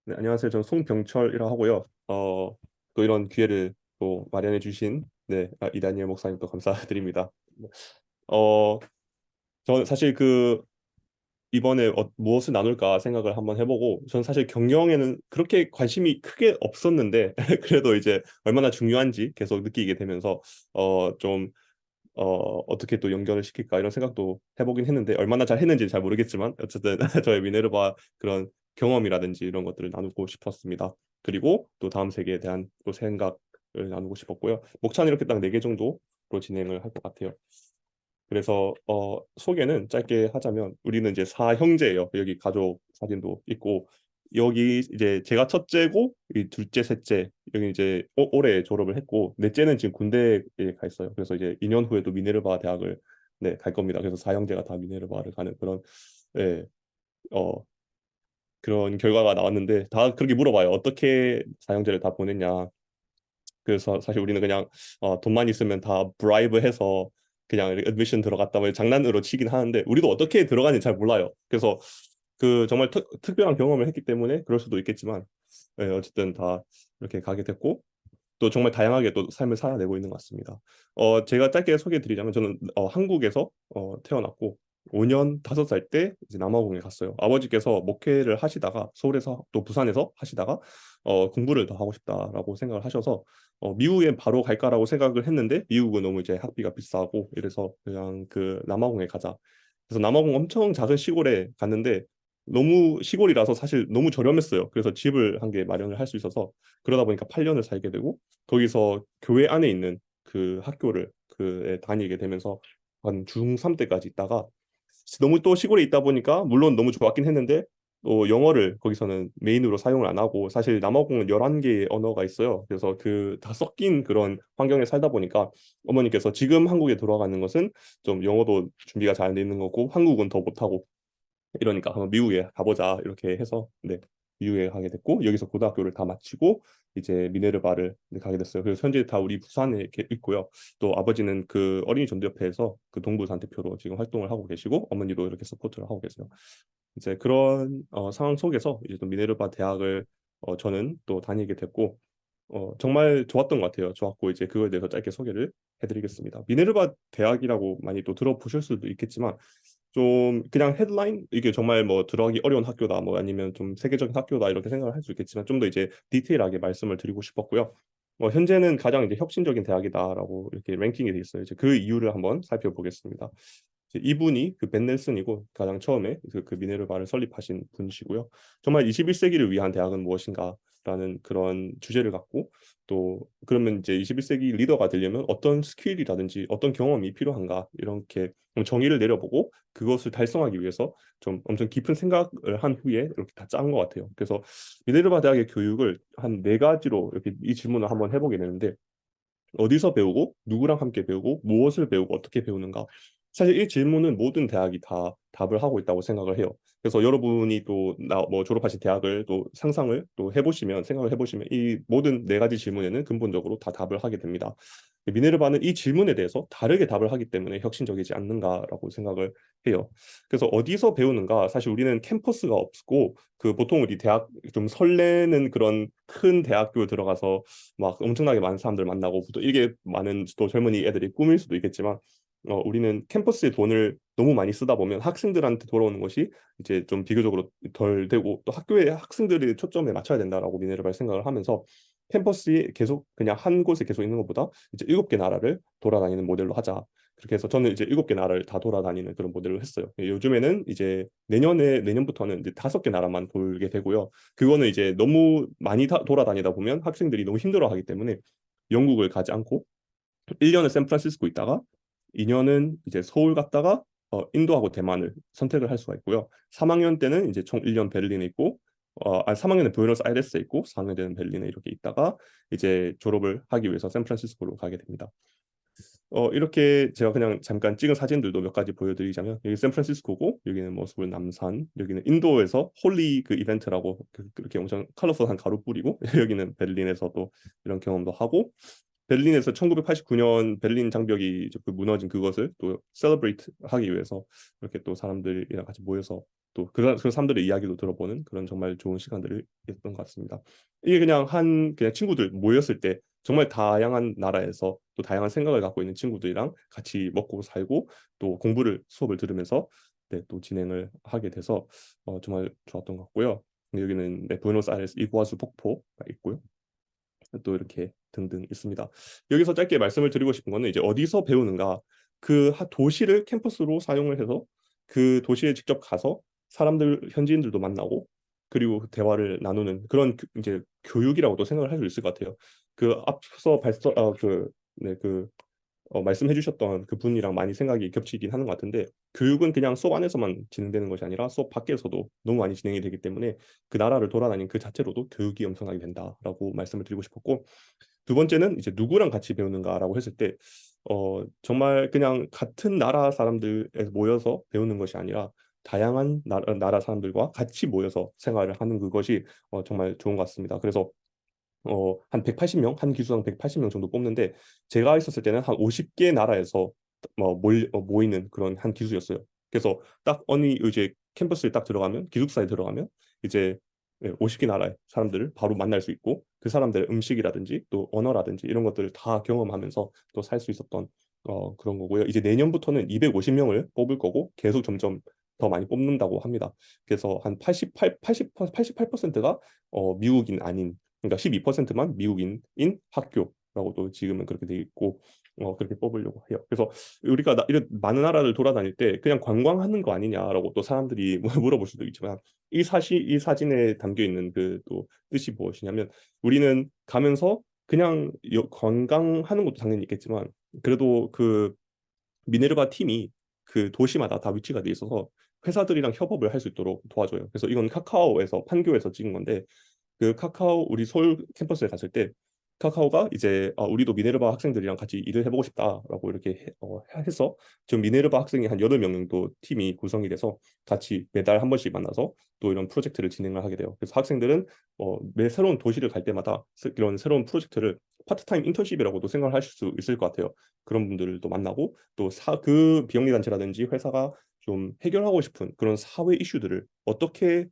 네, 안녕하세요. 저는 송병철이라고 하고요. 또 이런 기회를 또 마련해 주신 이다니엘 목사님 또 감사드립니다. 어, 저는 사실 이번에 무엇을 나눌까 생각을 한번 해보고, 저는 사실 경영에는 그렇게 관심이 크게 없었는데 그래도 이제 얼마나 중요한지 계속 느끼게 되면서 좀 어떻게 또 연결을 시킬까 이런 생각도 해보긴 했는데, 얼마나 잘 했는지 잘 모르겠지만 어쨌든 저의 미네르바 그런 경험이라든지 이런 것들을 나누고 싶었습니다. 그리고 또 다음 세계에 대한 또 생각을 나누고 싶었고요. 목차는 이렇게 딱 4개 정도로 진행을 할 것 같아요. 그래서 소개는 짧게 하자면, 우리는 이제 사형제예요. 여기 가족 사진도 있고, 여기 이제 제가 첫째고 이 둘째, 셋째, 여기 이제 올해 졸업을 했고, 넷째는 지금 군대에 가 있어요. 그래서 이제 2년 후에도 미네르바 대학을 갈 겁니다. 그래서 사형제가 다 미네르바를 가는 그런 예, 어, 그런 결과가 나왔는데, 다 그렇게 물어봐요. 어떻게 사형제를 다 보냈냐. 그래서 사실 우리는 그냥 돈만 있으면 다 브라이브해서 그냥 애드미션 들어갔다 뭐 장난으로 치긴 하는데, 우리도 어떻게 들어가는지 잘 몰라요. 그래서 정말 특별한 경험을 했기 때문에 그럴 수도 있겠지만, 어쨌든 다 이렇게 가게 됐고, 또 정말 다양하게 또 삶을 살아내고 있는 것 같습니다. 제가 짧게 소개해드리자면, 저는 한국에서 태어났고 5년 5살 때 이제 남아공에 갔어요. 아버지께서 목회를 하시다가 서울에서 또 부산에서 하시다가 공부를 더 하고 싶다라고 생각을 하셔서 미국에 바로 갈까라고 생각을 했는데, 미국은 너무 이제 학비가 비싸고 이래서 그냥 남아공에 가자. 그래서 남아공 엄청 작은 시골에 갔는데, 너무 시골이라서 사실 너무 저렴했어요. 그래서 집을 한 개 마련을 할 수 있어서, 그러다 보니까 8년을 살게 되고, 거기서 교회 안에 있는 그 학교를 다니게 되면서 한 중3 때까지 있다가, 너무 또 시골에 있다 보니까 물론 너무 좋았긴 했는데, 또 영어를 거기서는 메인으로 사용을 안 하고, 사실 남아공은 11개의 언어가 있어요. 그래서 다 섞인 그런 환경에 살다 보니까 어머니께서 지금 한국에 돌아가는 것은 좀 영어도 준비가 잘 안 돼 있는 거고, 한국은 더 못하고 이러니까 한번 미국에 가보자 이렇게 해서, 미국에 가게 됐고, 여기서 고등학교를 다 마치고 이제 미네르바를 가게 됐어요. 그래서 현재 다 우리 부산에 이렇게 있고요. 또 아버지는 그 어린이 전도협회에서 그 동부산 대표로 지금 활동을 하고 계시고, 어머니도 이렇게 서포트를 하고 계세요. 이제 그런 상황 속에서 이제 또 미네르바 대학을 저는 또 다니게 됐고, 정말 좋았던 것 같아요. 좋았고, 이제 그거에 대해서 짧게 소개를 해드리겠습니다. 미네르바 대학이라고 많이 또 들어보실 수도 있겠지만, 좀 그냥 헤드라인 이게 정말 뭐 들어가기 어려운 학교다, 뭐 아니면 좀 세계적인 학교다 이렇게 생각을 할 수 있겠지만, 좀 더 이제 디테일하게 말씀을 드리고 싶었고요. 현재는 가장 이제 혁신적인 대학이다라고 이렇게 랭킹이 돼 있어요. 이제 그 이유를 한번 살펴보겠습니다. 이분이 벤 넬슨이고, 가장 처음에 그 미네르바를 설립하신 분이시고요. 정말 21세기를 위한 대학은 무엇인가라는 그런 주제를 갖고, 또 그러면 이제 21세기 리더가 되려면 어떤 스킬이라든지 어떤 경험이 필요한가, 이렇게 정의를 내려보고 그것을 달성하기 위해서 좀 엄청 깊은 생각을 한 후에 이렇게 다 짠 것 같아요. 그래서 미네르바 대학의 교육을 한 4가지로 이렇게 이 질문을 한번 해보게 되는데, 어디서 배우고 누구랑 함께 배우고 무엇을 배우고 어떻게 배우는가. 사실 이 질문은 모든 대학이 다 답을 하고 있다고 생각을 해요. 그래서 여러분이 또 뭐 졸업하신 대학을 또 상상을 또 해보시면, 생각을 해보시면, 이 모든 4가지 질문에는 근본적으로 다 답을 하게 됩니다. 미네르바는 이 질문에 대해서 다르게 답을 하기 때문에 혁신적이지 않는가라고 생각을 해요. 그래서 어디서 배우는가, 사실 우리는 캠퍼스가 없고, 보통 우리 대학 좀 설레는 그런 큰 대학교 들어가서 막 엄청나게 많은 사람들 만나고, 또 이게 많은 또 젊은이 애들이 꿈일 수도 있겠지만, 우리는 캠퍼스에 돈을 너무 많이 쓰다 보면 학생들한테 돌아오는 것이 이제 좀 비교적으로 덜 되고, 또 학교에 학생들이 초점에 맞춰야 된다라고 미네르발 생각을 하면서, 캠퍼스에 계속 그냥 한 곳에 계속 있는 것보다 이제 7개 나라를 돌아다니는 모델로 하자. 그렇게 해서 저는 이제 7개 나라를 다 돌아다니는 그런 모델로 했어요. 요즘에는 이제 내년부터는 이제 5개 나라만 돌게 되고요. 그거는 이제 너무 많이 돌아다니다 보면 학생들이 너무 힘들어하기 때문에, 영국을 가지 않고 1년은 샌프란시스코 있다가 2년은 이제 서울 갔다가 인도하고 대만을 선택을 할 수가 있고요. 3학년 때는 이제 총 1년 베를린에 있고, 3학년은 부에노스아이레스에 있고 4학년 때는 베를린에 이렇게 있다가 이제 졸업을 하기 위해서 샌프란시스코로 가게 됩니다. 이렇게 제가 그냥 잠깐 찍은 사진들도 몇 가지 보여드리자면, 여기 샌프란시스코고, 여기는 모스불 남산, 여기는 인도에서 홀리 그 이벤트라고 그렇게 엄청 컬러풀한 가루 뿌리고 여기는 베를린에서도 이런 경험도 하고, 베를린에서 1989년 베를린 장벽이 그 무너진 그것을 또 셀러브레이트 하기 위해서 이렇게 또 사람들이랑 같이 모여서 또 그런 사람들의 이야기도 들어보는 그런 정말 좋은 시간들이었던 것 같습니다. 이게 그냥 친구들 모였을 때 정말 다양한 나라에서 또 다양한 생각을 갖고 있는 친구들이랑 같이 먹고 살고 또 수업을 들으면서 네, 또 진행을 하게 돼서 정말 좋았던 것 같고요. 여기는 네, 부에노스아이레스 이구아수 폭포가 있고요. 또 이렇게 등등 있습니다. 여기서 짧게 말씀을 드리고 싶은 거는 이제 어디서 배우는가 그 도시를 캠퍼스로 사용을 해서 그 도시에 직접 가서 사람들 현지인들도 만나고 그리고 대화를 나누는 그런 이제 교육이라고도 생각을 할 수 있을 것 같아요. 그 앞서 발서 그 네, 그 말씀해 주셨던 그 분이랑 많이 생각이 겹치긴 하는 것 같은데 교육은 그냥 수업 안에서만 진행되는 것이 아니라 수업 밖에서도 너무 많이 진행이 되기 때문에 그 나라를 돌아다니는 그 자체로도 교육이 엄청나게 된다라고 말씀을 드리고 싶었고 두 번째는 이제 누구랑 같이 배우는가라고 했을 때 정말 그냥 같은 나라 사람들에서 모여서 배우는 것이 아니라 다양한 나라 사람들과 같이 모여서 생활을 하는 그것이 정말 좋은 것 같습니다. 그래서 한 180명, 한 기수당 180명 정도 뽑는데 제가 있었을 때는 한 50개 나라에서 모이는 그런 한 기수였어요. 그래서 딱 어느 이제 캠퍼스에 딱 들어가면 기숙사에 들어가면 이제 50개 나라의 사람들을 바로 만날 수 있고 그 사람들의 음식이라든지 또 언어라든지 이런 것들을 다 경험하면서 또 살 수 있었던 그런 거고요. 이제 내년부터는 250명을 뽑을 거고 계속 점점 더 많이 뽑는다고 합니다. 그래서 한 88%가 미국인 아닌 그러니까 12%만 미국인인 학교라고도 지금은 그렇게 돼 있고 그렇게 뽑으려고 해요. 그래서 우리가 이런 많은 나라를 돌아다닐 때 그냥 관광하는 거 아니냐라고 또 사람들이 물어볼 수도 있지만 이 사진에 담겨 있는 그 또 뜻이 무엇이냐면 우리는 가면서 그냥 관광하는 것도 당연히 있겠지만 그래도 그 미네르바 팀이 그 도시마다 다 위치가 돼 있어서 회사들이랑 협업을 할 수 있도록 도와줘요. 그래서 이건 카카오에서 판교에서 찍은 건데 그 카카오 우리 서울 캠퍼스에 갔을 때 카카오가 이제 우리도 미네르바 학생들이랑 같이 일을 해보고 싶다라고 이렇게 해서 지금 미네르바 학생이 한 8명 정도 팀이 구성이 돼서 같이 매달 한 번씩 만나서 또 이런 프로젝트를 진행을 하게 돼요. 그래서 학생들은 매 새로운 도시를 갈 때마다 이런 새로운 프로젝트를 파트타임 인턴십이라고도 생각을 하실 수 있을 것 같아요. 그런 분들도 만나고 또 그 비영리 단체라든지 회사가 좀 해결하고 싶은 그런 사회 이슈들을 어떻게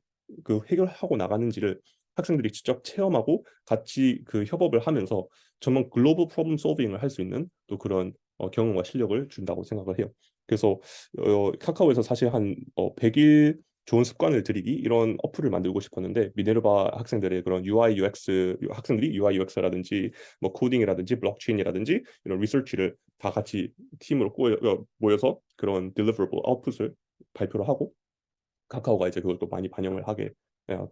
그 해결하고 나가는지를 학생들이 직접 체험하고 같이 그 협업을 하면서 정말 글로벌 프로블럼 솔빙을 할 수 있는 또 그런 경험과 실력을 준다고 생각을 해요. 그래서 카카오에서 사실 한 100일 좋은 습관을 들이기 이런 어플을 만들고 싶었는데 미네르바 학생들의 그런 UI UX 학생들이 UI UX라든지 뭐 코딩이라든지 블록체인이라든지 이런 리서치를 다 같이 팀으로 모여서 그런 deliverable 아웃풋을 발표를 하고 카카오가 이제 그걸 또 많이 반영을 하게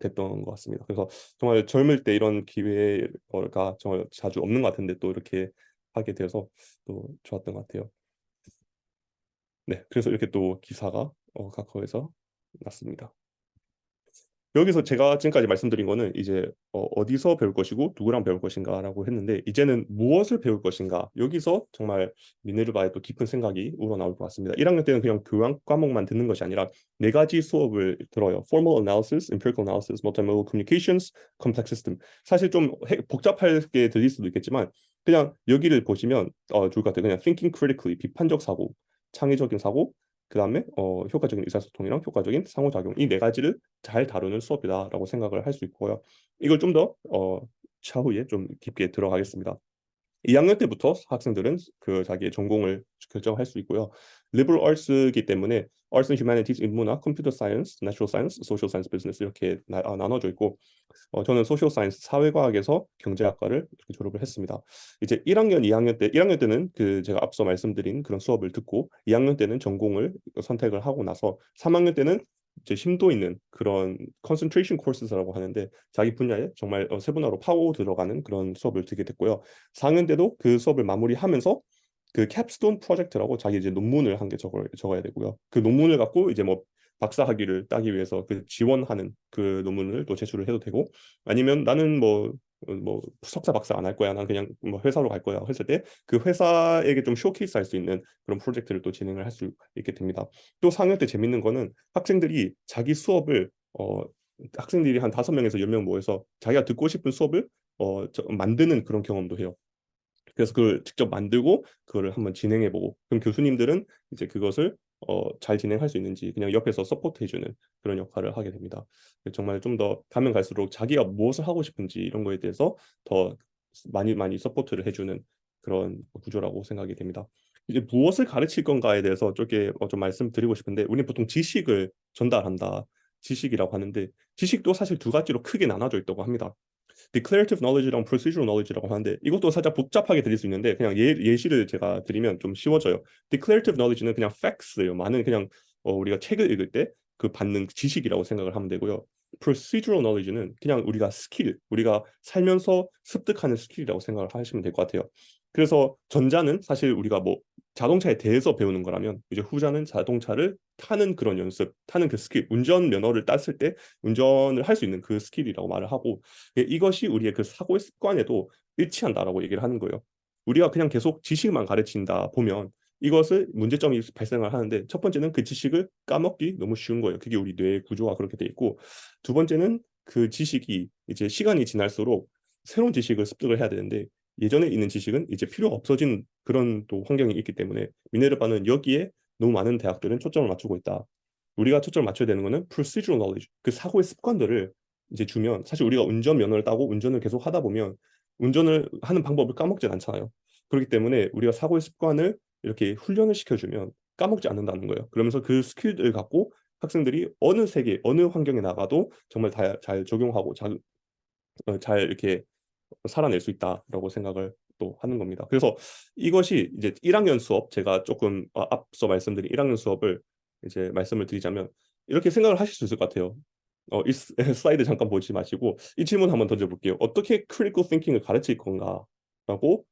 됐던 것 같습니다. 그래서 정말 젊을 때 이런 기회가 정말 자주 없는 것 같은데 또 이렇게 하게 돼서 또 좋았던 것 같아요. 네, 그래서 이렇게 또 기사가 카카오에서 났습니다. 여기서 제가 지금까지 말씀드린 거는 이제 어디서 배울 것이고 누구랑 배울 것인가라고 했는데 이제는 무엇을 배울 것인가 여기서 정말 미네르바의 또 깊은 생각이 우러나올 것 같습니다. 1학년 때는 그냥 교양 과목만 듣는 것이 아니라 네 가지 수업을 들어요. Formal Analysis, Empirical Analysis, Multimodal Communications, Complex System. 사실 좀 복잡하게 들릴 수도 있겠지만 그냥 여기를 보시면 좋을 것 같아요. 그냥 Thinking Critically, 비판적 사고, 창의적인 사고, 그다음에 효과적인 의사소통이랑 효과적인 상호작용 이 네 가지를 잘 다루는 수업이다라고 생각을 할 수 있고요. 이걸 좀 더 차후에 좀 깊게 들어가겠습니다. 2학년 때부터 학생들은 그 자기의 전공을 결정할 수 있고요. liberal arts이기 때문에 arts and humanities, 인문학, computer science, natural science, social science, business 이렇게 나눠져 있고 저는 소셜 사이언스 사회과학에서 경제학과를 이렇게 졸업을 했습니다. 이제 1학년, 2학년 때 1학년 때는 그 제가 앞서 말씀드린 그런 수업을 듣고 2학년 때는 전공을 선택을 하고 나서 3학년 때는 이제 심도 있는 그런 concentration courses라고 하는데 자기 분야에 정말 세분화로 파고 들어가는 그런 수업을 듣게 됐고요. 4학년 때도 그 수업을 마무리하면서 그 캡스톤 프로젝트라고 자기 이제 논문을 한 개 적어야 되고요. 그 논문을 갖고 이제 뭐 박사 학위를 따기 위해서 그 지원하는 그 논문을 또 제출을 해도 되고 아니면 나는 뭐 석사 박사 안 할 거야. 난 그냥 뭐 회사로 갈 거야. 했을 때 그 회사에게 좀 쇼케이스 할 수 있는 그런 프로젝트를 또 진행을 할 수 있게 됩니다. 또 4학년 때 재밌는 거는 학생들이 자기 수업을 학생들이 한 5명에서 10명 모여서 자기가 듣고 싶은 수업을 만드는 그런 경험도 해요. 그래서 그걸 직접 만들고 그거를 한번 진행해보고, 그럼 교수님들은 이제 그것을 잘 진행할 수 있는지 그냥 옆에서 서포트해주는 그런 역할을 하게 됩니다. 정말 좀 더 가면 갈수록 자기가 무엇을 하고 싶은지 이런 거에 대해서 더 많이 많이 서포트를 해주는 그런 구조라고 생각이 됩니다. 이제 무엇을 가르칠 건가에 대해서 쪽에 좀 말씀드리고 싶은데, 우리는 보통 지식을 전달한다, 지식이라고 하는데, 지식도 사실 두 가지로 크게 나눠져 있다고 합니다. declarative knowledge랑 procedural knowledge라고 하는데, 이것도 살짝 복잡하게 들릴 수 있는데 그냥 예시를 제가 드리면 좀 쉬워져요. declarative knowledge는 그냥 facts예요. 많은 그냥 우리가 책을 읽을 때 그 받는 지식이라고 생각을 하면 되고요. procedural knowledge는 그냥 우리가 스킬, 우리가 살면서 습득하는 스킬이라고 생각을 하시면 될 것 같아요. 그래서 전자는 사실 우리가 뭐 자동차에 대해서 배우는 거라면, 이제 후자는 자동차를 타는 그런 연습, 타는 그 스킬, 운전 면허를 땄을 때 운전을 할 수 있는 그 스킬이라고 말을 하고, 이것이 우리의 그 사고의 습관에도 일치한다라고 얘기를 하는 거예요. 우리가 그냥 계속 지식만 가르친다 보면 이것을 문제점이 발생을 하는데, 첫 번째는 그 지식을 까먹기 너무 쉬운 거예요. 그게 우리 뇌의 구조가 그렇게 돼 있고, 두 번째는 그 지식이 이제 시간이 지날수록 새로운 지식을 습득을 해야 되는데, 예전에 있는 지식은 이제 필요가 없어진 그런 또 환경이 있기 때문에 미네르바는 여기에 너무 많은 대학들은 초점을 맞추고 있다. 우리가 초점을 맞춰야 되는 거는 procedural knowledge, 그 사고의 습관들을 이제 주면, 사실 우리가 운전 면허를 따고 운전을 계속 하다 보면 운전을 하는 방법을 까먹진 않잖아요. 그렇기 때문에 우리가 사고의 습관을 이렇게 훈련을 시켜주면 까먹지 않는다는 거예요. 그러면서 그 스킬을 갖고 학생들이 어느 세계, 어느 환경에 나가도 정말 잘 적용하고 잘 이렇게 살아낼 수 있다라고 생각을 또 하는 겁니다. 그래서 이것이 이제 1학년 수업, 제가 조금 앞서 말씀드린 1학년 수업을 이제 말씀을 드리자면 이렇게 생각을 하실 수 있을 것 같아요. 이 슬라이드 잠깐 보지 마시고 이 질문 한번 던져볼게요. 어떻게 critical thinking을 가르칠 건가? 라고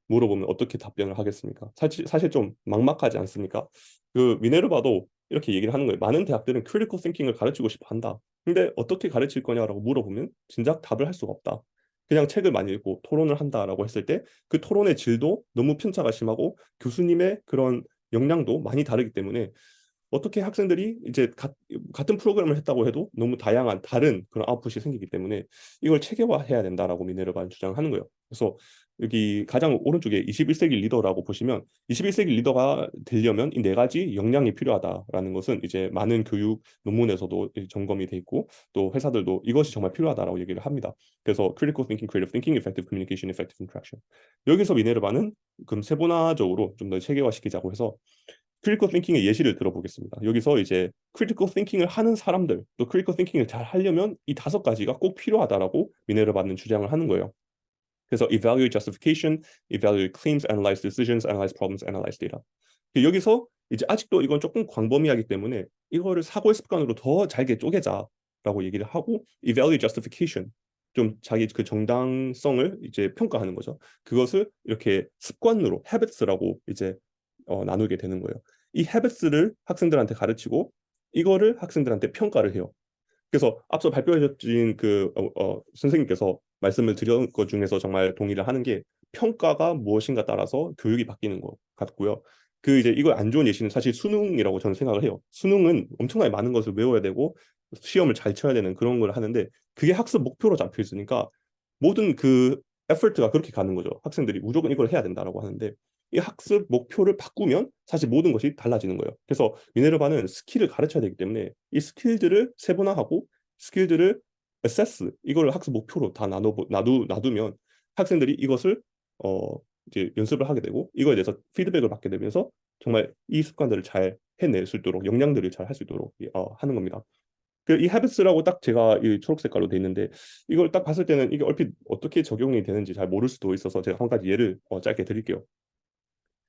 물어보면 어떻게 답변을 하겠습니까? 사실 좀 막막하지 않습니까? 그 미네르바도 이렇게 얘기를 하는 거예요. 많은 대학들은 critical thinking을 가르치고 싶어 한다. 근데 어떻게 가르칠 거냐라고 물어보면 진작 답을 할 수가 없다. 그냥 책을 많이 읽고 토론을 한다라고 했을 때 그 토론의 질도 너무 편차가 심하고 교수님의 그런 역량도 많이 다르기 때문에 어떻게 학생들이 이제 같은 프로그램을 했다고 해도 너무 다양한 다른 그런 아웃풋이 생기기 때문에 이걸 체계화해야 된다라고 미네르바는 주장하는 거예요. 그래서 여기 가장 오른쪽에 21세기 리더라고 보시면, 21세기 리더가 되려면 이 네 가지 역량이 필요하다라는 것은 이제 많은 교육 논문에서도 점검이 돼 있고, 또 회사들도 이것이 정말 필요하다라고 얘기를 합니다. 그래서 critical thinking, creative thinking, effective communication, effective interaction. 여기서 미네르바는 그럼 세분화적으로 좀 더 체계화시키자고 해서 크리티컬 띵킹의 예시를 들어보겠습니다. 여기서 이제 크리티컬 띵킹을 하는 사람들, 또 크리티컬 띵킹을 잘 하려면 이 다섯 가지가 꼭 필요하다라고 미네르바는 주장을 하는 거예요. 그래서 evaluate justification, evaluate claims, analyze decisions, analyze problems, analyze data. 여기서 이제 아직도 이건 조금 광범위하기 때문에 이거를 사고의 습관으로 더 잘게 쪼개자라고 얘기를 하고, evaluate justification, 좀 자기 그 정당성을 이제 평가하는 거죠. 그것을 이렇게 습관으로 habits라고 이제 나누게 되는 거예요. 이 habits를 학생들한테 가르치고 이거를 학생들한테 평가를 해요. 그래서 앞서 발표해 주신 그 선생님께서 말씀을 드린 것 중에서 정말 동의를 하는 게, 평가가 무엇인가 따라서 교육이 바뀌는 것 같고요. 그 이제 이거 안 좋은 예시는 사실 수능이라고 저는 생각을 해요. 수능은 엄청나게 많은 것을 외워야 되고 시험을 잘 쳐야 되는 그런 걸 하는데, 그게 학습 목표로 잡혀 있으니까 모든 그 에포트가 그렇게 가는 거죠. 학생들이 무조건 이걸 해야 된다라고 하는데, 이 학습 목표를 바꾸면 사실 모든 것이 달라지는 거예요. 그래서 미네르바는 스킬을 가르쳐야 되기 때문에 이 스킬들을 세분화하고 스킬들을 assess, 이걸 학습 목표로 다 놔두면 학생들이 이것을 어 이제 연습을 하게 되고 이거에 대해서 피드백을 받게 되면서 정말 이 습관들을 잘 해낼 수 있도록, 역량들을 잘 할 수 있도록 하는 겁니다. 그 이 하베스라고 딱 제가 이 초록 색깔로 돼 있는데, 이걸 딱 봤을 때는 이게 얼핏 어떻게 적용이 되는지 잘 모를 수도 있어서 제가 한 가지 예를 짧게 드릴게요.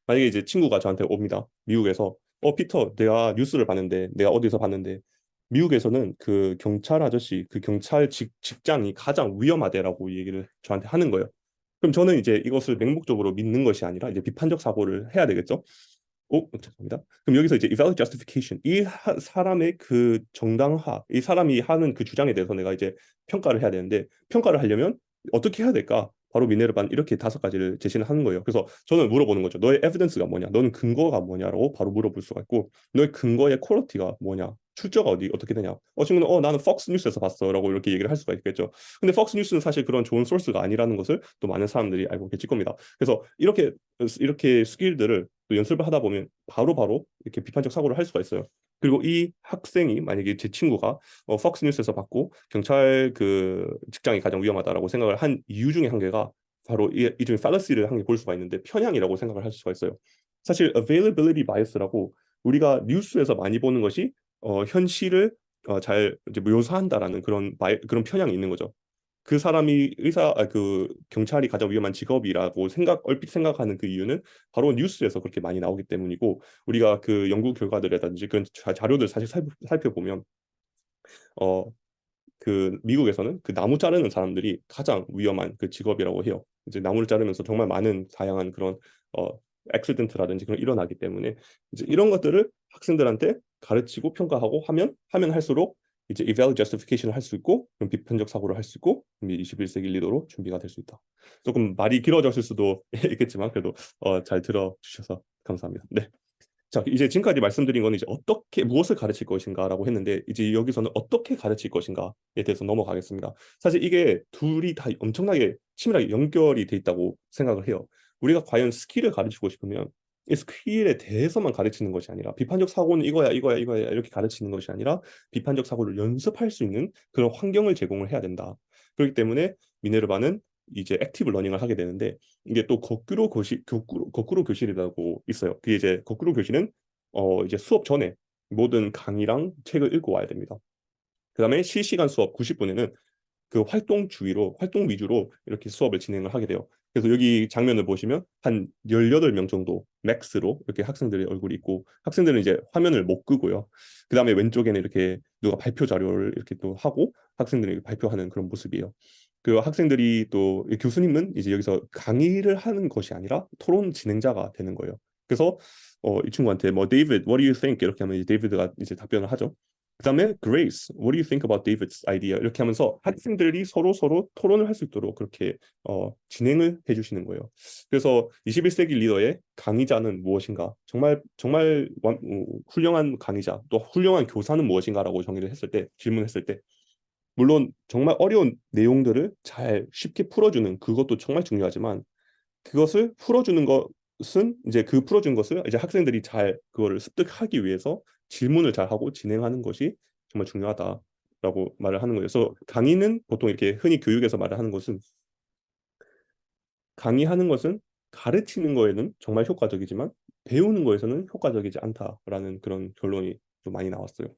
만약에 이제 친구가 저한테 옵니다. 미국에서 피터, 내가 뉴스를 봤는데, 내가 어디서 봤는데 미국에서는 그 경찰 아저씨, 그 경찰 직장이 가장 위험하대라고 얘기를 저한테 하는 거예요. 그럼 저는 이제 이것을 맹목적으로 믿는 것이 아니라 이제 비판적 사고를 해야 되겠죠. 죄송합니다. 그럼 여기서 이제 evaluate justification, 이 사람의 그 정당화, 이 사람이 하는 그 주장에 대해서 내가 이제 평가를 해야 되는데, 평가를 하려면 어떻게 해야 될까? 바로 미네르바는 이렇게 5가지를 제시를 하는 거예요. 그래서 저는 물어보는 거죠. 너의 에비던스가 뭐냐? 너는 근거가 뭐냐라고 바로 물어볼 수가 있고, 너의 근거의 퀄리티가 뭐냐? 출처가 어떻게 되냐? 친구는 나는 폭스 뉴스에서 봤어라고 이렇게 얘기를 할 수가 있겠죠. 근데 폭스 뉴스는 사실 그런 좋은 소스가 아니라는 것을 또 많은 사람들이 알고 계실 겁니다. 그래서 이렇게 스킬들을 또 연습을 하다 보면 바로바로 이렇게 비판적 사고를 할 수가 있어요. 그리고 이 학생이 만약에 제 친구가 폭스 뉴스에서 봤고 경찰 그 직장이 가장 위험하다라고 생각을 한 이유 중에 한 개가 바로 이 중에 팔러시를 한 개 볼 수가 있는데 편향이라고 생각을 할 수가 있어요. 사실 availability bias라고 우리가 뉴스에서 많이 보는 것이 현실을 잘 이제 묘사한다라는 그런 편향이 있는 거죠. 그 사람이 그 경찰이 가장 위험한 직업이라고 얼핏 생각하는 그 이유는 바로 뉴스에서 그렇게 많이 나오기 때문이고, 우리가 그 연구 결과들이라든지 그런 자료들 사실 살펴보면 어 그 미국에서는 그 나무 자르는 사람들이 가장 위험한 그 직업이라고 해요. 이제 나무를 자르면서 정말 많은 다양한 그런 어 액시던트라든지 그런 일어나기 때문에 이제 이런 것들을 학생들한테 가르치고 평가하고 하면 할수록 이제 eval justification을 할 수 있고 그럼 비판적 사고를 할 수 있고 21세기 리더로 준비가 될 수 있다. 조금 말이 길어졌을 수도 있겠지만 그래도 잘 들어주셔서 감사합니다. 네. 자, 이제 지금까지 말씀드린 거는 이제 어떻게 무엇을 가르칠 것인가라고 했는데 이제 여기서는 어떻게 가르칠 것인가에 대해서 넘어가겠습니다. 사실 이게 둘이 다 엄청나게 치밀하게 연결이 돼 있다고 생각을 해요. 우리가 과연 스킬을 가르치고 싶으면 이 스킬에 대해서만 가르치는 것이 아니라 비판적 사고는 이거야, 이거야, 이거야 이렇게 가르치는 것이 아니라 비판적 사고를 연습할 수 있는 그런 환경을 제공을 해야 된다. 그렇기 때문에 미네르바는 이제 액티브 러닝을 하게 되는데 이게 또 거꾸로 교실이라고 있어요. 그게 이제 거꾸로 교실은 이제 수업 전에 모든 강의랑 책을 읽고 와야 됩니다. 그다음에 실시간 수업 90분에는 그 활동 위주로 이렇게 수업을 진행을 하게 돼요. 그래서 여기 장면을 보시면 한 18명 정도 맥스로 이렇게 학생들의 얼굴이 있고 학생들은 이제 화면을 못 끄고요. 그다음에 왼쪽에는 이렇게 누가 발표 자료를 이렇게 또 하고 학생들이 발표하는 그런 모습이에요. 그 학생들이 또 교수님은 이제 여기서 강의를 하는 것이 아니라 토론 진행자가 되는 거예요. 그래서 이 친구한테 뭐 데이비드, what do you think? 이렇게 하면 이제 데이비드가 이제 답변을 하죠. 그다음에 Grace, what do you think about David's idea? 이렇게 하면서 학생들이 서로 토론을 할 수 있도록 그렇게 진행을 해주시는 거예요. 그래서 21세기 리더의 강의자는 무엇인가? 정말 정말 훌륭한 강의자, 또 훌륭한 교사는 무엇인가라고 질문했을 때 물론 정말 어려운 내용들을 잘 쉽게 풀어주는 그것도 정말 중요하지만 그것을 풀어주는 것은 이제 그 풀어준 것을 이제 학생들이 잘 그거를 습득하기 위해서 질문을 잘 하고 진행하는 것이 정말 중요하다라고 말을 하는 거예요. 그래서 강의는 보통 이렇게 흔히 교육에서 말을 하는 것은 강의하는 것은 가르치는 거에는 정말 효과적이지만 배우는 거에서는 효과적이지 않다라는 그런 결론이 좀 많이 나왔어요.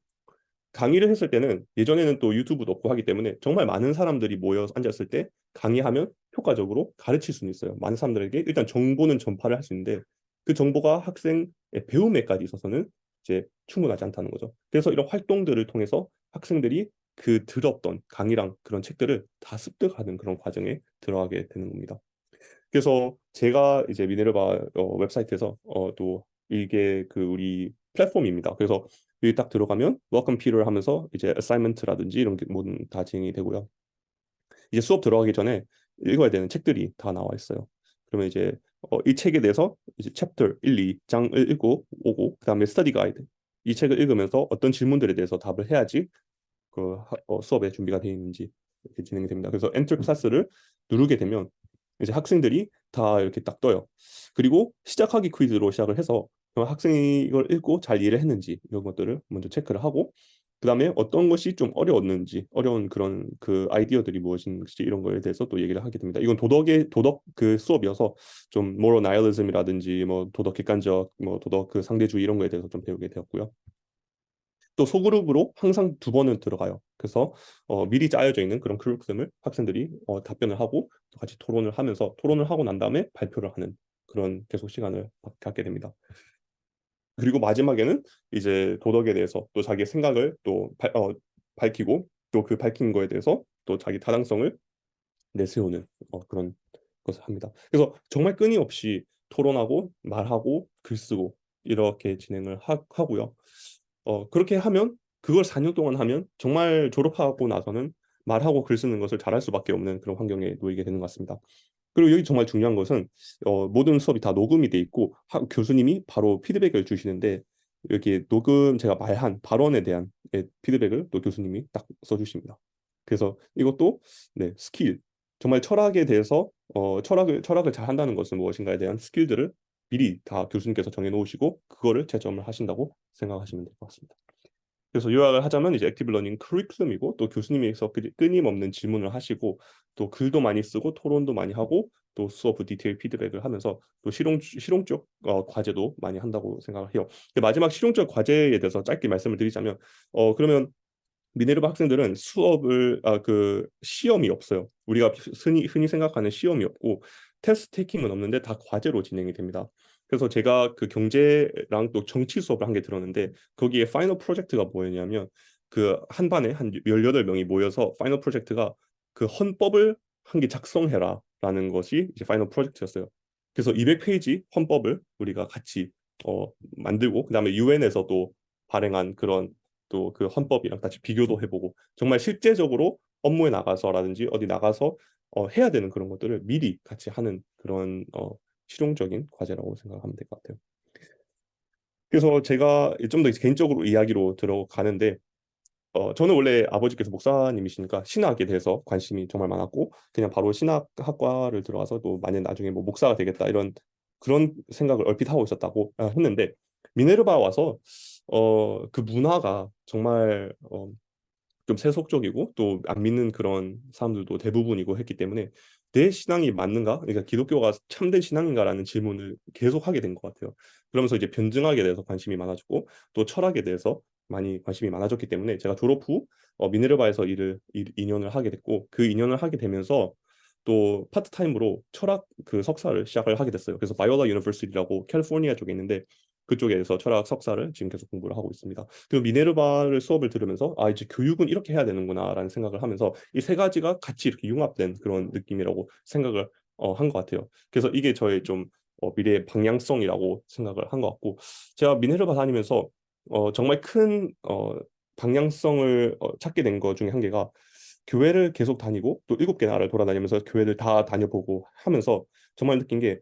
강의를 했을 때는 예전에는 또 유튜브도 없고 하기 때문에 정말 많은 사람들이 모여 앉았을 때 강의하면 효과적으로 가르칠 수는 있어요. 많은 사람들에게 일단 정보는 전파를 할 수 있는데 그 정보가 학생의 배움에까지 있어서는 이제 충분하지 않다는 거죠. 그래서 이런 활동들을 통해서 학생들이 그 들었던 강의랑 그런 책들을 다 습득하는 그런 과정에 들어가게 되는 겁니다. 그래서 제가 이제 미네르바 웹사이트에서 또 이게 그 우리 플랫폼입니다. 그래서 여기 딱 들어가면 Welcome Peter 하면서 이제 assignment라든지 이런 게 모든 다 진행이 되고요. 이제 수업 들어가기 전에 읽어야 되는 책들이 다 나와 있어요. 그러면 이제 이 책에 대해서 이제 챕터 1, 2장을 읽고 오고 그다음에 스터디 가이드 이 책을 읽으면서 어떤 질문들에 대해서 답을 해야지 수업에 준비가 되어 있는지 이렇게 진행이 됩니다. 그래서 엔터 클래스를 누르게 되면 이제 학생들이 다 이렇게 딱 떠요. 그리고 시작하기 퀴즈로 시작을 해서 학생이 이걸 읽고 잘 이해를 했는지 이런 것들을 먼저 체크를 하고 그다음에 어떤 것이 좀 어려웠는지 어려운 그런 그 아이디어들이 무엇인지 이런 거에 대해서 또 얘기를 하게 됩니다. 이건 도덕 그 수업이어서 좀 moral nihilism이라든지 뭐 도덕 객관적 뭐 도덕 그 상대주의 이런 거에 대해서 좀 배우게 되었고요. 또 소그룹으로 항상 2번은 들어가요. 그래서 미리 짜여져 있는 그런 크리쿠럼을 학생들이 답변을 하고 같이 토론을 하면서 토론을 하고 난 다음에 발표를 하는 그런 계속 시간을 갖게 됩니다. 그리고 마지막에는 이제 도덕에 대해서 또 자기의 생각을 또 밝히고 또 그 밝힌 거에 대해서 또 자기 타당성을 내세우는 그런 것을 합니다. 그래서 정말 끊임없이 토론하고 말하고 글 쓰고 이렇게 진행을 하고요. 그렇게 하면 그걸 4년 동안 하면 정말 졸업하고 나서는 말하고 글 쓰는 것을 잘할 수밖에 없는 그런 환경에 놓이게 되는 것 같습니다. 그리고 여기 정말 중요한 것은 모든 수업이 다 녹음이 돼 있고 교수님이 바로 피드백을 주시는데 여기 녹음 제가 말한 발언에 대한 피드백을 또 교수님이 딱 써주십니다. 그래서 이것도 네, 스킬 정말 철학에 대해서 철학을 잘 한다는 것은 무엇인가에 대한 스킬들을 미리 다 교수님께서 정해 놓으시고 그거를 채점을 하신다고 생각하시면 될 것 같습니다. 그래서 요약을 하자면 이제 액티브 러닝 커리큘럼이고 또 교수님께서 끊임없는 질문을 하시고 또 글도 많이 쓰고 토론도 많이 하고 또 수업 디테일 피드백을 하면서 또 실용적 과제도 많이 한다고 생각을 해요. 마지막 실용적 과제에 대해서 짧게 말씀을 드리자면 그러면 미네르바 학생들은 수업을 그 시험이 없어요. 우리가 흔히 생각하는 시험이 없고 테스트 테이킹은 없는데 다 과제로 진행이 됩니다. 그래서 제가 그 경제랑 또 정치 수업을 한 게 들었는데 거기에 파이널 프로젝트가 뭐였냐면 그 한 반에 한 18명이 모여서 파이널 프로젝트가 그 헌법을 한 개 작성해라라는 것이 이제 파이널 프로젝트였어요. 그래서 200페이지 헌법을 우리가 같이 만들고 그다음에 유엔에서도 발행한 그런 또 그 헌법이랑 같이 비교도 해보고 정말 실제적으로 업무에 나가서라든지 어디 나가서 해야 되는 그런 것들을 미리 같이 하는 그런 실용적인 과제라고 생각하면 될 것 같아요. 그래서 제가 좀 더 개인적으로 이야기로 들어가는데 저는 원래 아버지께서 목사님이시니까 신학에 대해서 관심이 정말 많았고 그냥 바로 신학학과를 들어가서 또 만약 나중에 뭐 목사가 되겠다 이런 그런 생각을 얼핏 하고 있었다고 했는데 미네르바 와서 그 문화가 정말 좀 세속적이고 또 안 믿는 그런 사람들도 대부분이고 했기 때문에 내 신앙이 맞는가? 그러니까 기독교가 참된 신앙인가라는 질문을 계속 하게 된 것 같아요. 그러면서 이제 변증학에 대해서 관심이 많아졌고 또 철학에 대해서 많이 관심이 많아졌기 때문에 제가 졸업 후 미네르바에서 2년을 하게 됐고 그 2년을 하게 되면서 또 파트타임으로 철학 그 석사를 시작을 하게 됐어요. 그래서 바이올라 유니버시티라고 캘리포니아 쪽에 있는데 그쪽에서 철학 석사를 지금 계속 공부를 하고 있습니다. 그 미네르바를 수업을 들으면서 이제 교육은 이렇게 해야 되는구나라는 생각을 하면서 이 세 가지가 같이 이렇게 융합된 그런 느낌이라고 생각을 한 것 같아요. 그래서 이게 저의 좀 미래의 방향성이라고 생각을 한 것 같고 제가 미네르바 다니면서 정말 큰 방향성을 찾게 된 것 중에 한 개가 교회를 계속 다니고 또 7개 나라를 돌아다니면서 교회를 다 다녀보고 하면서 정말 느낀 게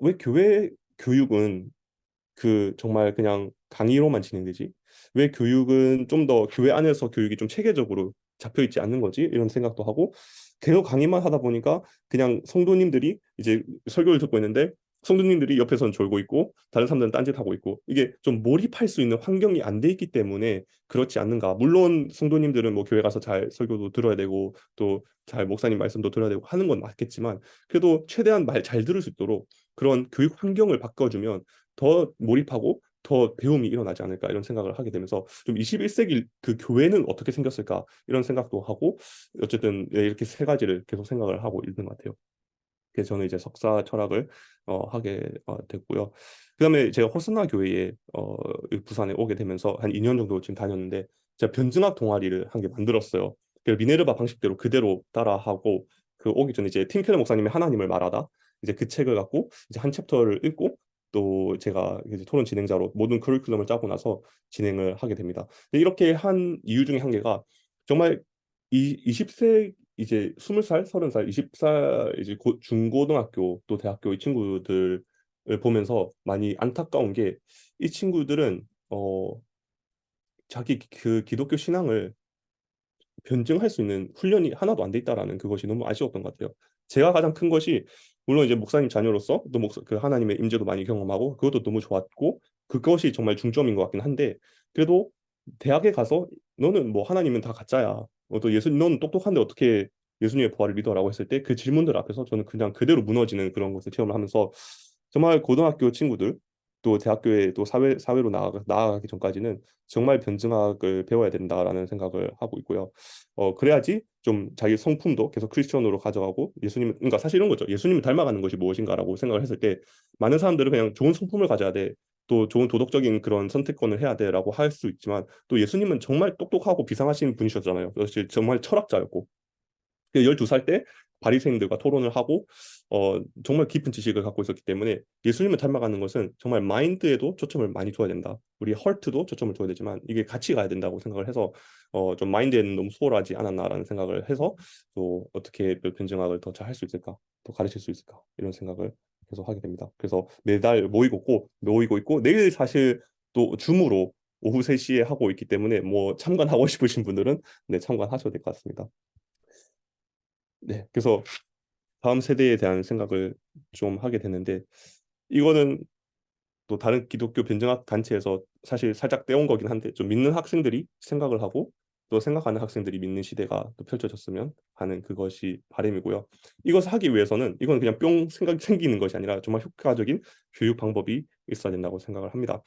왜 교회 교육은 그 정말 그냥 강의로만 진행되지? 왜 교육은 좀 더 교회 안에서 교육이 좀 체계적으로 잡혀 있지 않는 거지? 이런 생각도 하고 계속 강의만 하다 보니까 그냥 성도님들이 이제 설교를 듣고 있는데 성도님들이 옆에서는 졸고 있고 다른 사람들은 딴짓하고 있고 이게 좀 몰입할 수 있는 환경이 안 돼 있기 때문에 그렇지 않는가? 물론 성도님들은 뭐 교회 가서 잘 설교도 들어야 되고 또 잘 목사님 말씀도 들어야 되고 하는 건 맞겠지만 그래도 최대한 말 잘 들을 수 있도록 그런 교육 환경을 바꿔주면 더 몰입하고 더 배움이 일어나지 않을까 이런 생각을 하게 되면서 좀 21세기 그 교회는 어떻게 생겼을까 이런 생각도 하고 어쨌든 이렇게 세 가지를 계속 생각을 하고 있는 것 같아요. 그래서 저는 이제 석사 철학을 하게 됐고요. 그다음에 제가 호스나 교회에 부산에 오게 되면서 한 2년 정도 지금 다녔는데 제가 변증학 동아리를 한 개 만들었어요. 그 미네르바 방식대로 그대로 따라하고 그 오기 전에 이제 팀 켈러 목사님의 하나님을 말하다 이제 그 책을 갖고 이제 한 챕터를 읽고 또 제가 이제 토론 진행자로 모든 커리큘럼을 짜고 나서 진행을 하게 됩니다. 근데 이렇게 한 이유 중에 한 개가 정말 이 20세 이제 20살, 30살, 20살 이제 중고등학교 또 대학교 이 친구들을 보면서 많이 안타까운 게 이 친구들은 자기 그 기독교 신앙을 변증할 수 있는 훈련이 하나도 안 돼 있다라는 그것이 너무 아쉬웠던 것 같아요. 제가 가장 큰 것이 물론 이제 목사님 자녀로서 또 그 하나님의 임재도 많이 경험하고 그것도 너무 좋았고 그것이 정말 중점인 것 같긴 한데 그래도 대학에 가서 너는 뭐 하나님은 다 가짜야. 또 예수님 너는 똑똑한데 어떻게 예수님의 부활을 믿어라고 했을 때 그 질문들 앞에서 저는 그냥 그대로 무너지는 그런 것을 체험을 하면서 정말 고등학교 친구들 또 대학교에 또 사회로 나아가기 전까지는 정말 변증학을 배워야 된다라는 생각을 하고 있고요. 그래야지 좀 자기 성품도 계속 크리스천으로 가져가고 예수님 그러니까 사실 이런 거죠. 예수님을 닮아가는 것이 무엇인가라고 생각을 했을 때 많은 사람들은 그냥 좋은 성품을 가져야 돼. 또 좋은 도덕적인 그런 선택권을 해야 돼라고 할 수 있지만 또 예수님은 정말 똑똑하고 비상하신 분이셨잖아요. 그래서 정말 철학자였고 12살 때 바리새인들과 토론을 하고 정말 깊은 지식을 갖고 있었기 때문에 예수님을 닮아가는 것은 정말 마인드에도 초점을 많이 둬야 된다. 우리 헐트도 초점을 둬야 되지만 이게 같이 가야 된다고 생각을 해서 좀 마인드에는 너무 소홀하지 않았나라는 생각을 해서 또 어떻게 또 변증학을 더 잘 할 수 있을까, 더 가르칠 수 있을까 이런 생각을 계속 하게 됩니다. 그래서 매달 모이고 있고 내일 사실 또 줌으로 오후 3시에 하고 있기 때문에 뭐 참관하고 싶으신 분들은 네, 참관하셔도 될 것 같습니다. 네, 그래서 다음 세대에 대한 생각을 좀 하게 되는데 이거는 또 다른 기독교 변증학 단체에서 사실 살짝 떼온 거긴 한데 좀 믿는 학생들이 생각을 하고 또 생각하는 학생들이 믿는 시대가 또 펼쳐졌으면 하는 그것이 바람이고요. 이것을 하기 위해서는 이건 그냥 뿅 생각이 생기는 것이 아니라 정말 효과적인 교육 방법이 있어야 된다고 생각을 합니다.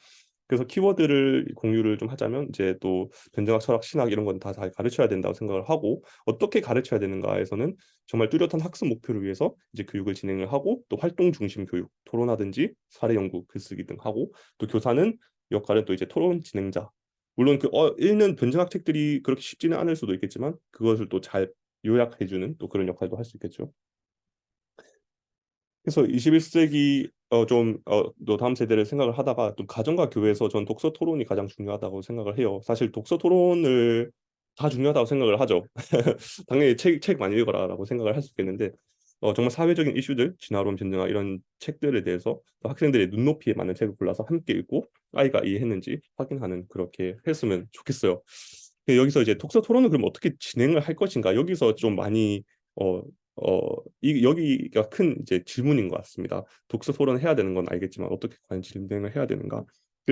그래서 키워드를 공유를 좀 하자면 이제 또 변증학, 철학, 신학 이런 건 다 잘 가르쳐야 된다고 생각을 하고 어떻게 가르쳐야 되는가에서는 정말 뚜렷한 학습 목표를 위해서 이제 교육을 진행을 하고 또 활동 중심 교육, 토론하든지 사례 연구, 글쓰기 등 하고 또 교사는 역할은 또 이제 토론 진행자. 물론 그 읽는 변증학 책들이 그렇게 쉽지는 않을 수도 있겠지만 그것을 또 잘 요약해주는 또 그런 역할도 할 수 있겠죠. 그래서 21세기 또 다음 세대를 생각을 하다가 또 가정과 교회에서 전 독서 토론이 가장 중요하다고 생각을 해요. 사실 독서 토론을 다 중요하다고 생각을 하죠. 당연히 책 많이 읽어라라고 생각을 할 수 있겠는데 정말 사회적인 이슈들, 진화론 변증학 이런 책들에 대해서 또 학생들의 눈높이에 맞는 책을 골라서 함께 읽고 아이가 이해했는지 확인하는 그렇게 했으면 좋겠어요. 여기서 이제 독서 토론을 그럼 어떻게 진행을 할 것인가 여기서 좀 많이 어, 여기가 큰 이제 질문인 것 같습니다. 독서 토론 해야 되는 건 알겠지만 어떻게 과연 진행을 해야 되는가?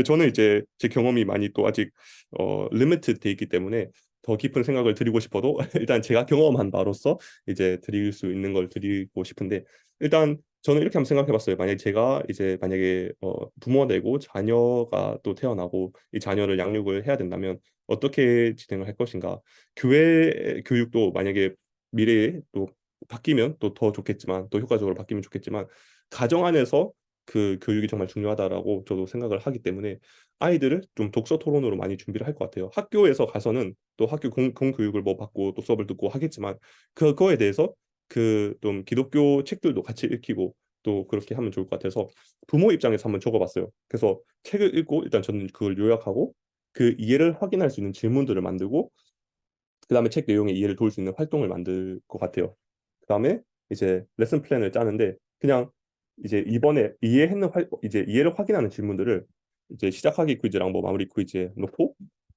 저는 이제 제 경험이 많이 또 아직 리미티드 돼 있기 때문에 더 깊은 생각을 드리고 싶어도 일단 제가 경험한 바로서 이제 드릴 수 있는 걸 드리고 싶은데 일단 저는 이렇게 한번 생각해봤어요. 만약에 제가 이제 만약에 부모가 되고 자녀가 또 태어나고 이 자녀를 양육을 해야 된다면 어떻게 진행을 할 것인가? 교회 교육도 만약에 미래에 또 바뀌면 또 더 좋겠지만 또 효과적으로 바뀌면 좋겠지만 가정 안에서 그 교육이 정말 중요하다라고 저도 생각을 하기 때문에 아이들을 좀 독서 토론으로 많이 준비를 할 것 같아요. 학교에서 가서는 또 학교 공교육을 뭐 받고 또 수업을 듣고 하겠지만 그거에 대해서 그 좀 기독교 책들도 같이 읽히고 또 그렇게 하면 좋을 것 같아서 부모 입장에서 한번 적어봤어요. 그래서 책을 읽고 일단 저는 그걸 요약하고 그 이해를 확인할 수 있는 질문들을 만들고 그다음에 책 내용에 이해를 도울 수 있는 활동을 만들 것 같아요. 그다음에 이제 레슨 플랜을 짜는데 그냥 이제 이번에 이제 이해를 확인하는 질문들을 이제 시작하기 퀴즈랑 뭐 마무리 퀴즈에 놓고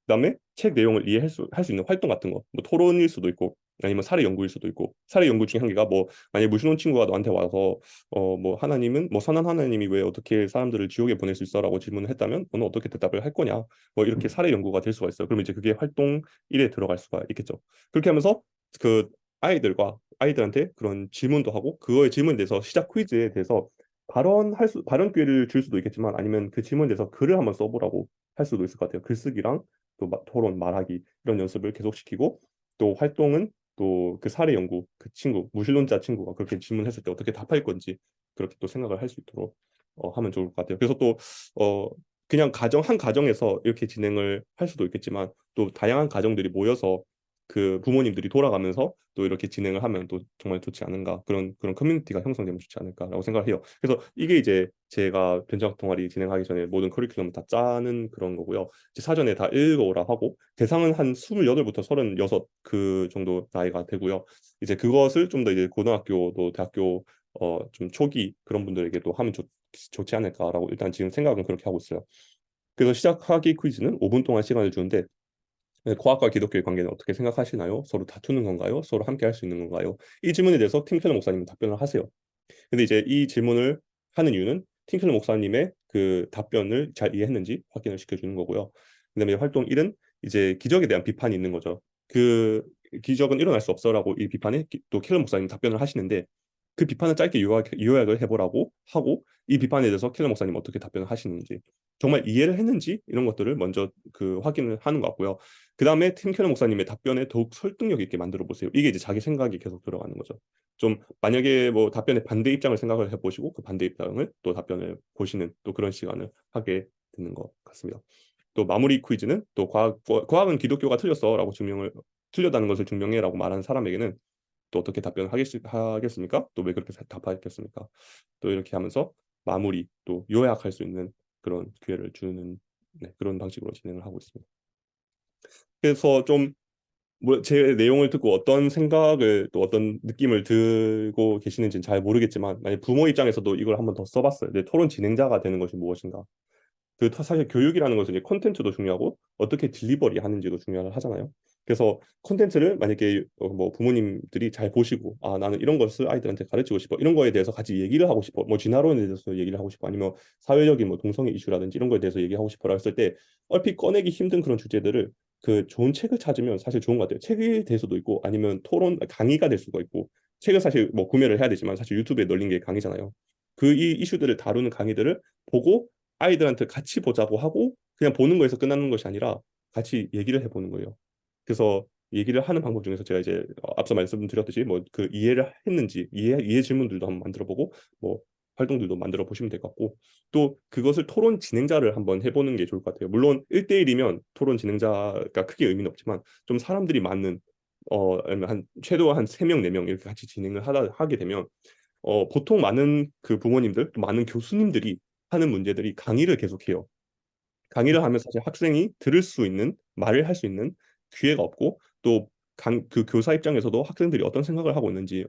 그다음에 책 내용을 할 수 있는 활동 같은 거, 뭐 토론일 수도 있고 아니면 사례 연구일 수도 있고 사례 연구 중에 한 개가 뭐 만약에 무신론 친구가 너한테 와서 뭐 하나님은 뭐 선한 하나님이 왜 어떻게 사람들을 지옥에 보낼 수 있어라고 질문을 했다면 너는 어떻게 대답을 할 거냐 뭐 이렇게 사례 연구가 될 수가 있어요. 그러면 이제 그게 활동 1에 들어갈 수가 있겠죠. 그렇게 하면서 그 아이들한테 그런 질문도 하고 그거의 질문에 대해서 시작 퀴즈에 대해서 발언 기회를 줄 수도 있겠지만 아니면 그 질문에 대해서 글을 한번 써보라고 할 수도 있을 것 같아요. 글쓰기랑 또 토론, 말하기 이런 연습을 계속시키고 또 활동은 또 그 사례 연구 그 친구 무신론자 친구가 그렇게 질문했을 때 어떻게 답할 건지 그렇게 또 생각을 할 수 있도록 하면 좋을 것 같아요. 그래서 또 그냥 한 가정에서 이렇게 진행을 할 수도 있겠지만 또 다양한 가정들이 모여서 그 부모님들이 돌아가면서 또 이렇게 진행을 하면 또 정말 좋지 않은가 그런 커뮤니티가 형성되면 좋지 않을까라고 생각을 해요. 그래서 이게 이제 제가 변정학 동아리 진행하기 전에 모든 커리큘럼 다 짜는 그런 거고요. 이제 사전에 다 읽어오라 하고 대상은 한 28부터 36 그 정도 나이가 되고요. 이제 그것을 좀 더 이제 고등학교도 대학교 좀 초기 그런 분들에게 또 하면 좋지 않을까라고 일단 지금 생각은 그렇게 하고 있어요. 그래서 시작하기 퀴즈는 5분 동안 시간을 주는데 네, 과학과 기독교의 관계는 어떻게 생각하시나요? 서로 다투는 건가요? 서로 함께 할 수 있는 건가요? 이 질문에 대해서 팀켈러 목사님은 답변을 하세요. 근데 이제 이 질문을 하는 이유는 팀켈러 목사님의 그 답변을 잘 이해했는지 확인을 시켜주는 거고요. 그다음에 활동 1은 이제 기적에 대한 비판이 있는 거죠. 그 기적은 일어날 수 없어라고 이 비판에 또 켈러 목사님 답변을 하시는데 그 비판을 짧게 요약을 해보라고 하고 이 비판에 대해서 켈러 목사님 어떻게 답변을 하시는지 정말 이해를 했는지 이런 것들을 먼저 그 확인을 하는 것 같고요. 그 다음에 팀 켈러 목사님의 답변에 더욱 설득력 있게 만들어 보세요. 이게 이제 자기 생각이 계속 들어가는 거죠. 좀 만약에 뭐 답변의 반대 입장을 생각을 해보시고 그 반대 입장을 또 답변을 보시는 또 그런 시간을 하게 되는 것 같습니다. 또 마무리 퀴즈는 또 과학은 기독교가 틀렸어라고 틀렸다는 것을 증명해라고 말하는 사람에게는 또 어떻게 하겠습니까? 또 왜 그렇게 답하겠습니까? 또 이렇게 하면서 마무리 또 요약할 수 있는 그런 기회를 주는 네, 그런 방식으로 진행을 하고 있습니다. 그래서 좀 뭐 제 내용을 듣고 어떤 생각을 또 어떤 느낌을 들고 계시는지는 잘 모르겠지만 만약 부모 입장에서도 이걸 한번 더 써봤어요. 내 토론 진행자가 되는 것이 무엇인가? 사실 교육이라는 것은 이제 콘텐츠도 중요하고 어떻게 딜리버리 하는지도 중요하잖아요. 그래서 콘텐츠를 만약에 뭐 부모님들이 잘 보시고 아 나는 이런 것을 아이들한테 가르치고 싶어 이런 거에 대해서 같이 얘기를 하고 싶어 뭐 진화론에 대해서 얘기를 하고 싶어 아니면 사회적인 뭐 동성애 이슈라든지 이런 거에 대해서 얘기하고 싶어라 했을 때 얼핏 꺼내기 힘든 그런 주제들을 그 좋은 책을 찾으면 사실 좋은 것 같아요. 책에 대해서도 있고 아니면 토론 강의가 될 수가 있고 책을 사실 뭐 구매를 해야 되지만 사실 유튜브에 널린 게 강의잖아요. 그 이 이슈들을 다루는 강의들을 보고 아이들한테 같이 보자고 하고 그냥 보는 거에서 끝나는 것이 아니라 같이 얘기를 해보는 거예요. 그래서 얘기를 하는 방법 중에서 제가 이제 앞서 말씀드렸듯이 뭐 그 이해를 했는지 이해 질문들도 한번 만들어보고 뭐 활동들도 만들어 보시면 될 것 같고 또 그것을 토론 진행자를 한번 해보는 게 좋을 것 같아요. 물론 1대1이면 토론 진행자가 크게 의미는 없지만 좀 사람들이 많은 아니면 한 최소 한 3명, 4명 이렇게 같이 진행을 하게 되면 보통 많은 그 부모님들, 또 많은 교수님들이 하는 문제들이 강의를 계속해요. 강의를 하면 사실 학생이 들을 수 있는 말을 할 수 있는 기회가 없고 또 그 교사 입장에서도 학생들이 어떤 생각을 하고 있는지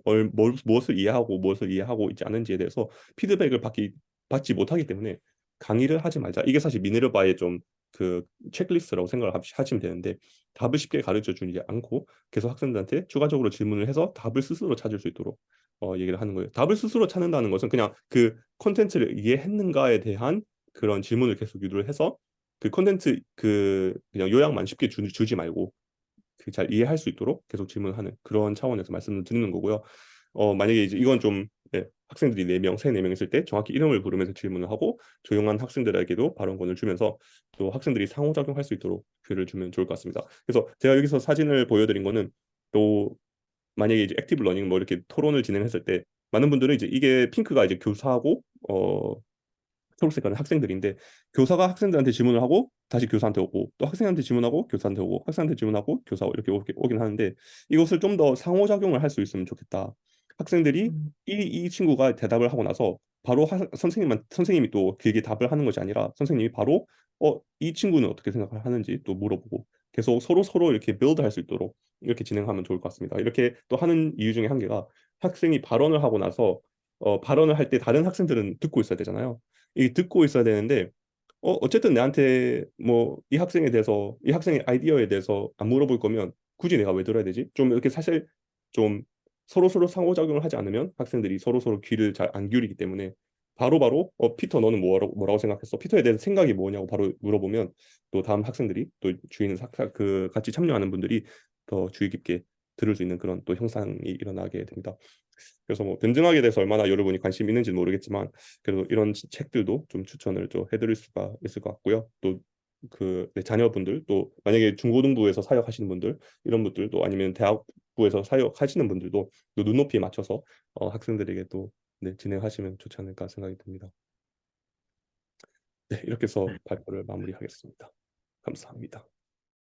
무엇을 이해하고 무엇을 이해하고 있지 않은지에 대해서 피드백을 받지 못하기 때문에 강의를 하지 말자. 이게 사실 미네르바의 좀 그 체크리스트라고 생각을 하시면 되는데 답을 쉽게 가르쳐 주지 않고 계속 학생들한테 추가적으로 질문을 해서 답을 스스로 찾을 수 있도록 얘기를 하는 거예요. 답을 스스로 찾는다는 것은 그냥 그 콘텐츠를 이해했는가에 대한 그런 질문을 계속 유도를 해서 그 콘텐츠 그냥 요약만 쉽게 주지 말고 그 잘 이해할 수 있도록 계속 질문하는 그런 차원에서 말씀을 드리는 거고요. 만약에 이제 이건 좀 네, 학생들이 4명, 3, 4명 있을 때 정확히 이름을 부르면서 질문을 하고 조용한 학생들에게도 발언권을 주면서 또 학생들이 상호작용할 수 있도록 기회를 주면 좋을 것 같습니다. 그래서 제가 여기서 사진을 보여드린 거는 또 만약에 이제 액티브 러닝 뭐 이렇게 토론을 진행했을 때 많은 분들은 이제 이게 핑크가 이제 교사하고 초록색깔은 학생들인데 교사가 학생들한테 질문을 하고 다시 교사한테 오고 또 학생한테 질문하고 교사한테 오고 학생한테 질문하고 교사 이렇게 오긴 하는데 이것을 좀 더 상호작용을 할 수 있으면 좋겠다. 학생들이 이 친구가 대답을 하고 나서 바로 선생님이 또 길게 답을 하는 것이 아니라 선생님이 바로 이 친구는 어떻게 생각을 하는지 또 물어보고 계속 서로 이렇게 빌드 할 수 있도록 이렇게 진행하면 좋을 것 같습니다. 이렇게 또 하는 이유 중에 한 개가 학생이 발언을 하고 나서 발언을 할 때 다른 학생들은 듣고 있어야 되잖아요. 이 듣고 있어야 되는데 어쨌든 내한테 뭐 이 학생에 대해서 이 학생의 아이디어에 대해서 안 물어볼 거면 굳이 내가 왜 들어야 되지? 좀 이렇게 사실 좀 서로 상호작용을 하지 않으면 학생들이 서로 귀를 잘 안 기울이기 때문에 바로바로 피터 너는 뭐라고 생각했어? 피터에 대해서 생각이 뭐냐고 바로 물어보면 또 다음 학생들이 또 주위 있는 그 같이 참여하는 분들이 더 주의 깊게 들을 수 있는 그런 또 형상이 일어나게 됩니다. 그래서 뭐 변증학에 대해서 얼마나 여러분이 관심 있는지는 모르겠지만 그래도 이런 책들도 좀 추천을 좀 해드릴 수가 있을 것 같고요. 또 내 자녀분들 또 만약에 중고등부에서 사역하시는 분들 이런 분들도 아니면 대학부에서 사역하시는 분들도 또 눈높이에 맞춰서 학생들에게 또 네, 진행하시면 좋지 않을까 생각이 듭니다. 네, 이렇게 해서 발표를 마무리하겠습니다. 감사합니다.